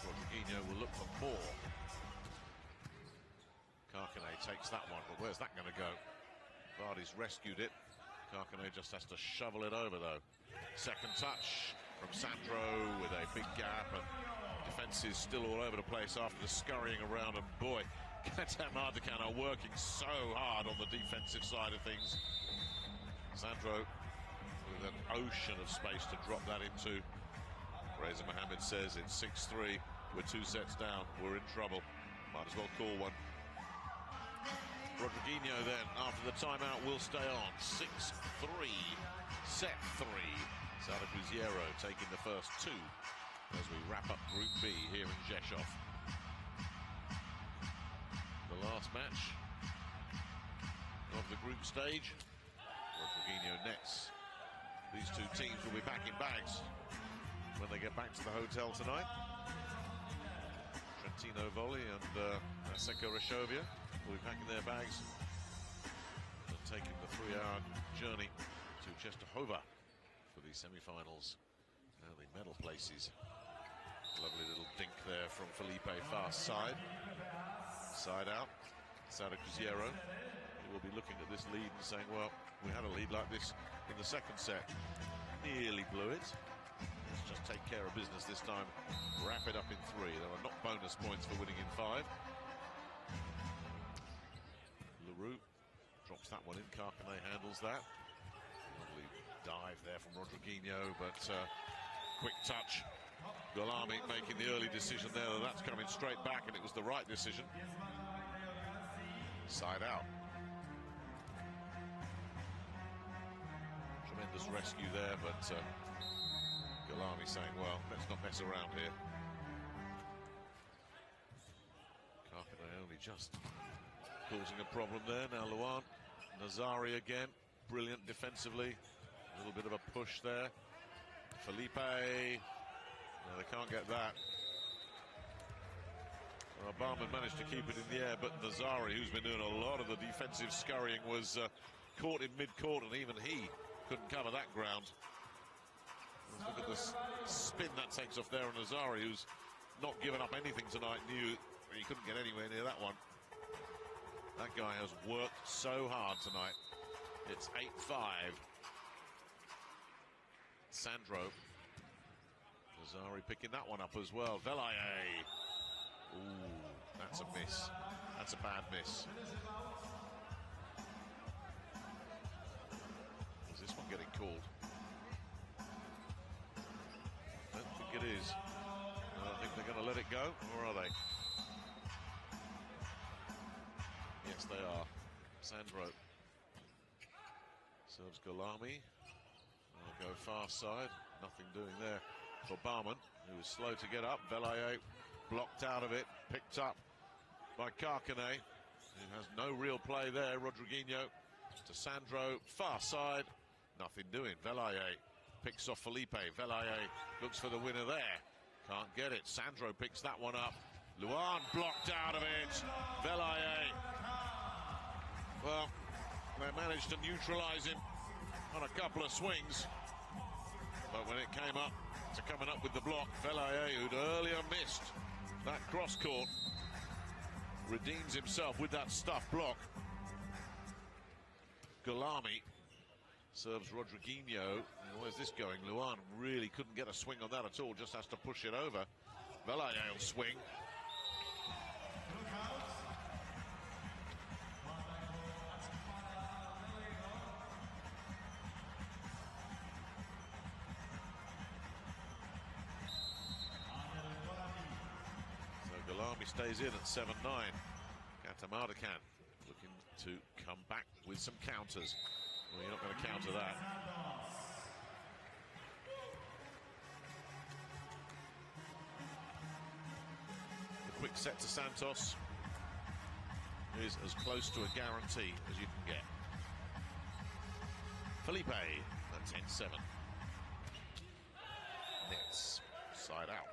Rodriguinho will look for more. Khatam takes that one, but where's that going to go? Vardy's rescued it. Khatam just has to shovel it over, though. Second touch from Sandro with a big gap, and defence is still all over the place after the scurrying around. And boy, Khatam Ardakan are working so hard on the defensive side of things. Sandro with an ocean of space to drop that into. Reza Mohammed says it's 6-3. We're 2 sets down. We're in trouble. Might as well call one. Rodriguinho then, after the timeout, will stay on. 6-3, set 3. Sada Cruzeiro taking the first 2 as we wrap up Group B here in Rzeszów. The last match of the group stage. Rodriguinho nets. These two teams will be packing bags when they get back to the hotel tonight. Trentino Volley and Asseco Reshovia will be packing their bags and taking the 3-hour journey to Częstochowa for the semi-finals. Now the medal places. Lovely little dink there from Felipe, fast side. Side out. Sada Cruzeiro. He will be looking at this lead and saying, well, we had a lead like this in the second set. Nearly blew it. Let's just take care of business this time. Wrap it up in 3. There are not bonus points for winning in 5. Leroux drops that one in. Khatam handles that. Lovely dive there from Rodriguinho, but quick touch. Golami making the early decision there that that's coming straight back, and it was the right decision. Side out. Tremendous rescue there, but Golami saying, well, let's not mess around here. Khatam only just causing a problem there. Now Luan, Nazari again, brilliant defensively. A little bit of a push there. Felipe, no, they can't get that. Well, Barman managed to keep it in the air, but Nazari, who's been doing a lot of the defensive scurrying, was caught in mid-court, and even he couldn't cover that ground. Let's look at this spin that takes off there on Nazari, who's not given up anything tonight. Knew he couldn't get anywhere near that one. That guy has worked so hard tonight. It's 8-5. Sandro. Nazari picking that one up as well. Velaye. Ooh, that's a miss. That's a bad miss. Is this one getting called? I don't think it is. I don't think they're going to let it go, or are they? Yes, they are. Sandro. Serves Gulami. Go far side. Nothing doing there for Barman, who was slow to get up. Velaye blocked out of it. Picked up by Khatam, who has no real play there. Rodriguinho to Sandro. Far side. Nothing doing. Velaye picks off Felipe. Velaye looks for the winner there. Can't get it. Sandro picks that one up. Luan blocked out of it. Velaye. Well, they managed to neutralise him on a couple of swings. But when it came up to coming up with the block, Velaye, who'd earlier missed that cross court, redeems himself with that stuff block. Gulami serves Rodriguinho. Where's this going? Luan really couldn't get a swing on that at all, just has to push it over. Velaye will swing. So Gulami stays in at 7-9. Khatam Ardakan looking to come back with some counters. Well, you're not going to counter that. The quick set to Santos is as close to a guarantee as you can get. Felipe at 10-7. Nets side out.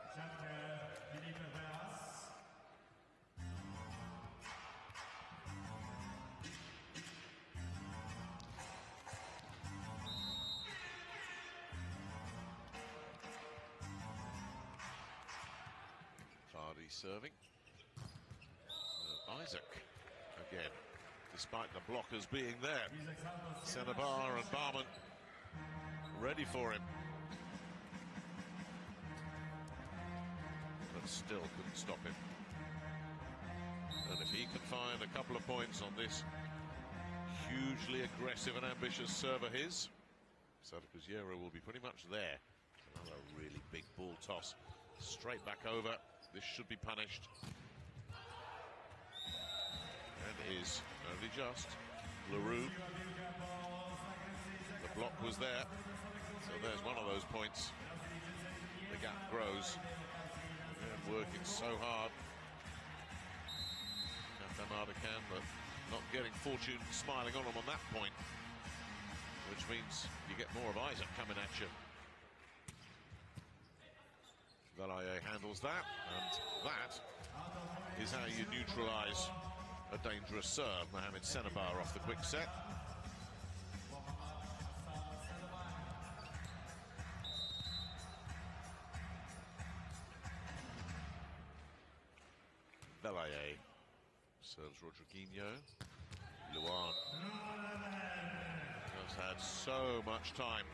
Serving. Isaac again, despite the blockers being there. Senabar and Barman ready for him. But still couldn't stop him. And if he can find a couple of points on this hugely aggressive and ambitious serve of his, Sada Cruzeiro will be pretty much there. Another really big ball toss. Straight back over. This should be punished. And is only just. LaRue. The block was there. So there's one of those points. The gap grows. And working so hard. Khatam Ardakan, but not getting fortune smiling on him on that point. Which means you get more of Isaac coming at you. Velaye handles that, and that is how you neutralise a dangerous serve. Mohamed Senabar off the quick set. Velaye serves Rodriguinho. Luan has had so much time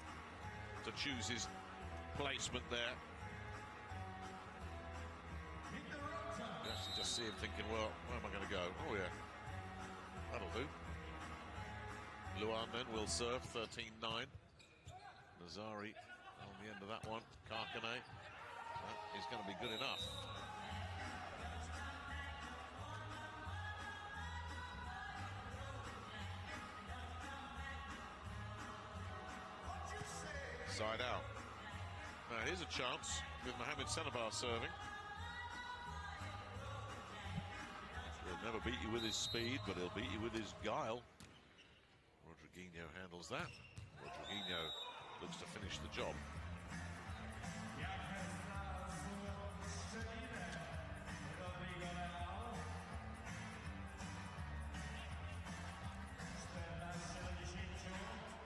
to choose his placement there. Just see him thinking, well, where am I going to go? Oh, yeah. That'll do. Luan then will serve 13-9. Nazari on the end of that one. Khatam. That is going to be good enough. Side out. Now, here's a chance with Mohamed Senabar serving. He'll never beat you with his speed, but he'll beat you with his guile. Rodriguinho handles that. Rodriguinho looks to finish the job.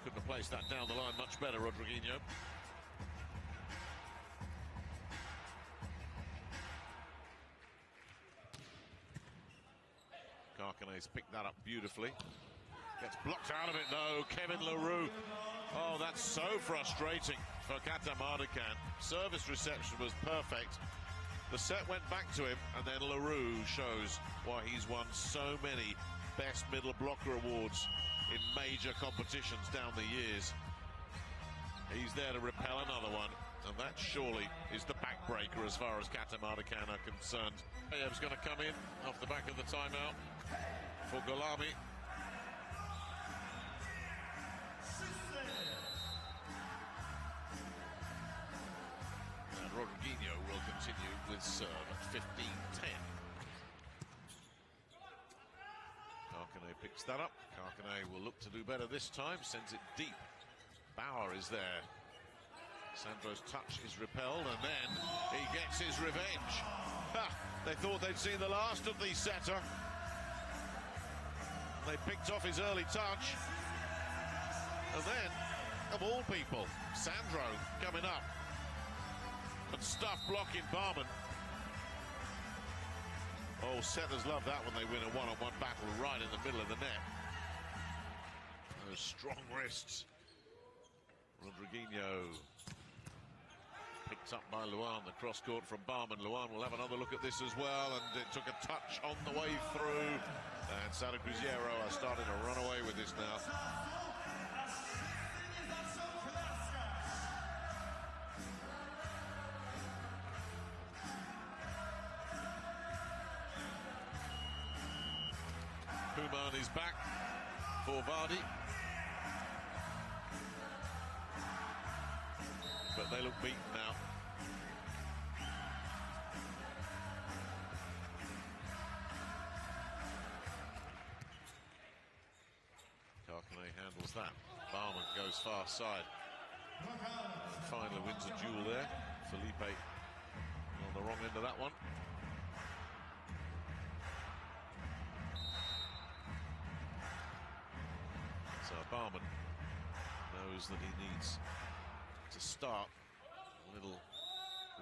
Couldn't have placed that down the line much better, Rodriguinho. picked that up beautifully. Gets blocked out of it, though. Kevin LaRue. Oh, that's so frustrating for Khatam Ardakan. Service reception was perfect. The set went back to him, and then LaRue shows why he's won so many Best Middle Blocker awards in major competitions down the years. He's there to repel another one, and that surely is the backbreaker as far as Khatam Ardakan are concerned. Ayeb's going to come in off the back of the timeout for Golami. And Rodriguinho will continue with serve at 15-10. Karkane picks that up. Karkane will look to do better this time, sends it deep. Bauer is there. Sandro's touch is repelled, and then he gets his revenge. Ha! They thought they'd seen the last of the setter. They picked off his early touch. And then, of all people, Sandro coming up and stuff blocking Barman. Oh, setters love that when they win a one-on-one battle right in the middle of the net. Those strong wrists. Rodriguinho picked up by Luan, the cross court from Barman. Luan will have another look at this as well, and it took a touch on the way through. And Sada Cruzeiro are starting to run away with this now. Kuman is back for Vardy. But they look beaten now. Karkane handles that. Barman goes far side. And finally wins a duel there. Felipe on the wrong end of that one. So Barman knows that he needs to start a little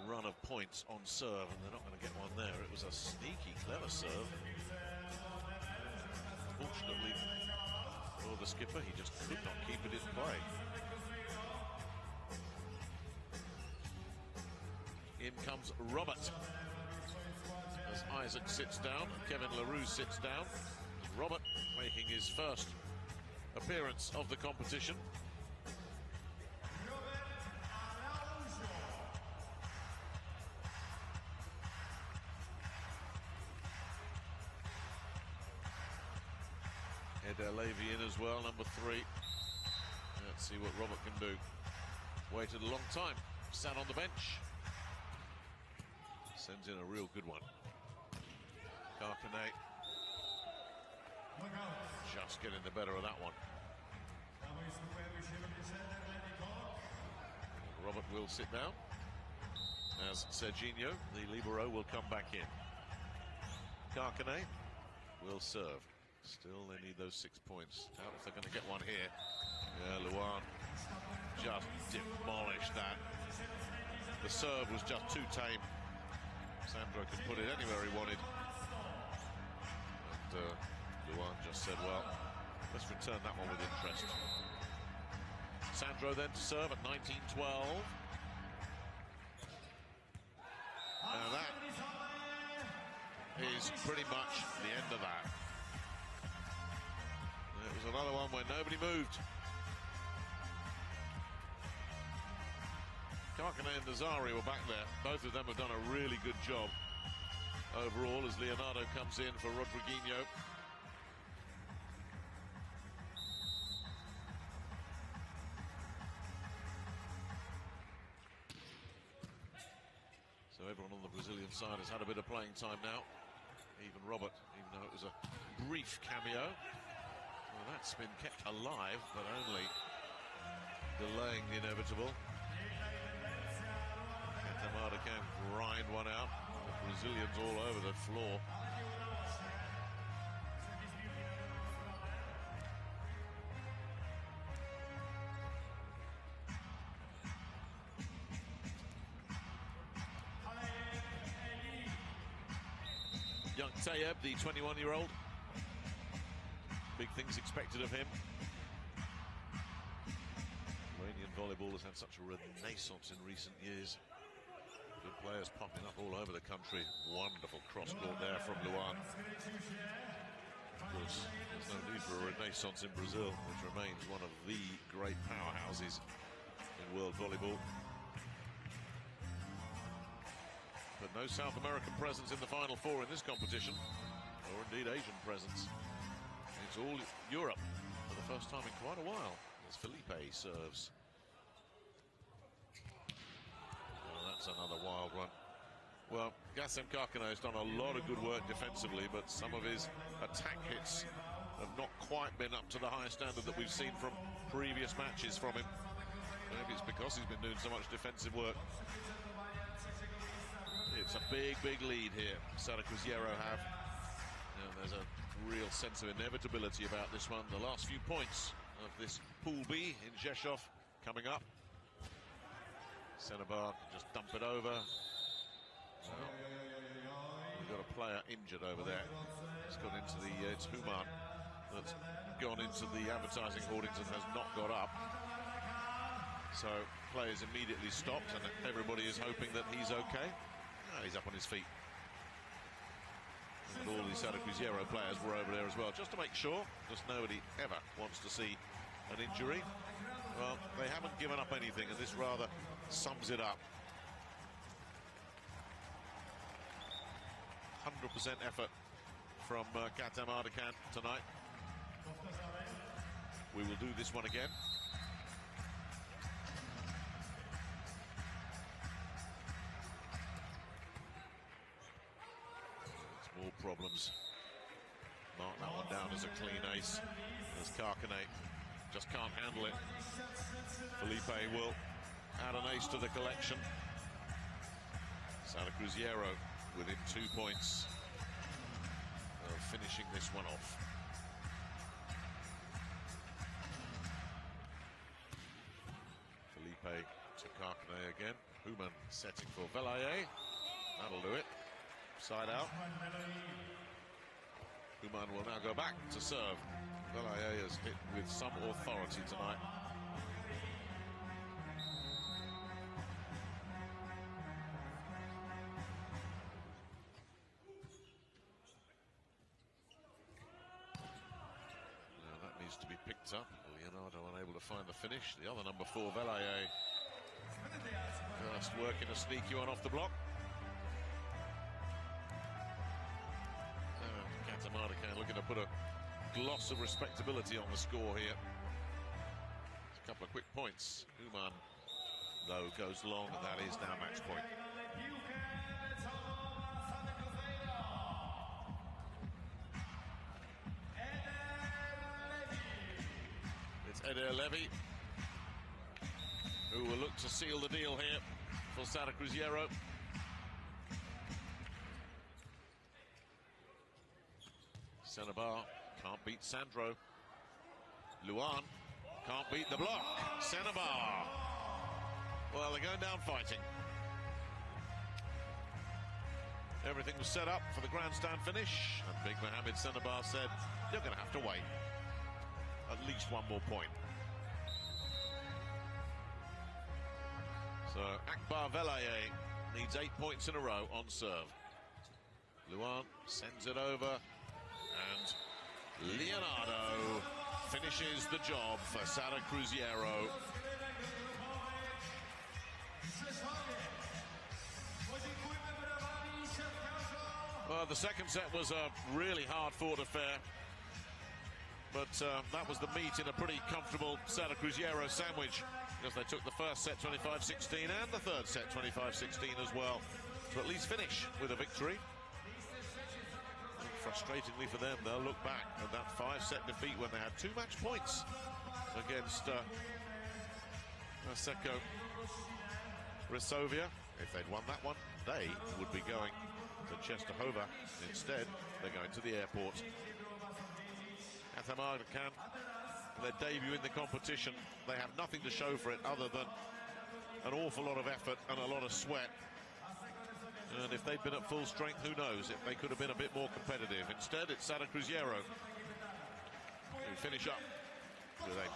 run of points on serve, and they're not going to get one there. It was a sneaky, clever serve. Fortunately for the skipper, he just could not keep it in play. In comes Robert as Isaac sits down and Kevin LaRue sits down. Robert making his first appearance of the competition. Eder Levy in as well, number 3. Let's see what Robert can do. Waited a long time, sat on the bench. Sends in a real good one. Karkane just getting the better of that one. Robert will sit down as Serginho, the libero, will come back in. Karkane will serve. Still, they need those 6 points. Doubt if they're going to get one here. Yeah, Luan just demolished that. The serve was just too tame. Sandro could put it anywhere he wanted. And Luan just said, well, let's return that one with interest. Sandro then to serve at 19-12. Now that is pretty much the end of that. It was another one where nobody moved. Karkane and Nazari were back there. Both of them have done a really good job overall as Leonardo comes in for Rodriguinho. So everyone on the Brazilian side has had a bit of playing time now. Even Robert, even though it was a brief cameo. Well, that's been kept alive, but only delaying the inevitable. Khatam Ardakan grind one out. The Brazilians all over the floor. Young Tayeb, the 21-year-old, big things expected of him. Iranian volleyball has had such a renaissance in recent years. Good players popping up all over the country. Wonderful cross-court there from Luan. Of course, there's no need for a renaissance in Brazil, which remains one of the great powerhouses in world volleyball. But no South American presence in the Final Four in this competition, or indeed Asian presence. It's all Europe for the first time in quite a while, as Felipe serves. Oh, that's another wild one. Well, Khatam has done a lot of good work defensively, but some of his attack hits have not quite been up to the high standard that we've seen from previous matches from him. Maybe it's because he's been doing so much defensive work. It's a big, big lead here. Sada Cruzeiro have. And there's a real sense of inevitability about this one. The last few points of this Pool B in Rzeszów coming up. Sada can just dump it over. Well, we've got a player injured over there. It's gone into the, it's Human that's gone into the advertising hoardings and has not got up. So players immediately stopped and everybody is hoping that he's okay. He's up on his feet. And all the Sada Cruzeiro players were over there as well, just to make sure, because nobody ever wants to see an injury. Well, they haven't given up anything, and this rather sums it up. 100% effort from Khatam Ardakan tonight. We will do this one again. More problems. Mark that one down as a clean ace, as Khatam just can't handle it. Felipe will add an ace to the collection. Sada Cruzeiro within 2 points of finishing this one off. Felipe to Khatam again. Human setting for Velaye. That'll do it. Side out. Human will now go back to serve. Velaye has hit with some authority tonight. Now that needs to be picked up. Leonardo unable to find the finish. The other number 4, Velaye, first working a sneaky one off the block. Ardakan looking to put a gloss of respectability on the score here. A couple of quick points. Human, though, goes long, and that is now match point. It's Eder Levy who will look to seal the deal here for Sada Cruzeiro. Senebar can't beat Sandro. Luan can't beat the block. Senebar. Well, they're going down fighting. Everything was set up for the grandstand finish, and Big Mohammed Senebar said, you're going to have to wait. At least one more point. So Akbar Velaye needs 8 points in a row on serve. Luan sends it over. And Leonardo finishes the job for Sada Cruzeiro. Well, the second set was a really hard-fought affair. But that was the meat in a pretty comfortable Sada Cruzeiro sandwich, because they took the first set 25-16 and the third set 25-16 as well, to at least finish with a victory. Frustratingly for them, they'll look back at that 5-set defeat when they had 2 match points against Seko Resovia. If they'd won that one, they would be going to Czestochowa. Instead, they're going to the airport. Khatam Ardakan, their debut in the competition, they have nothing to show for it other than an awful lot of effort and a lot of sweat. And if they'd been at full strength, who knows if they could have been a bit more competitive. Instead, it's Sada Cruzeiro who finish up with a pretty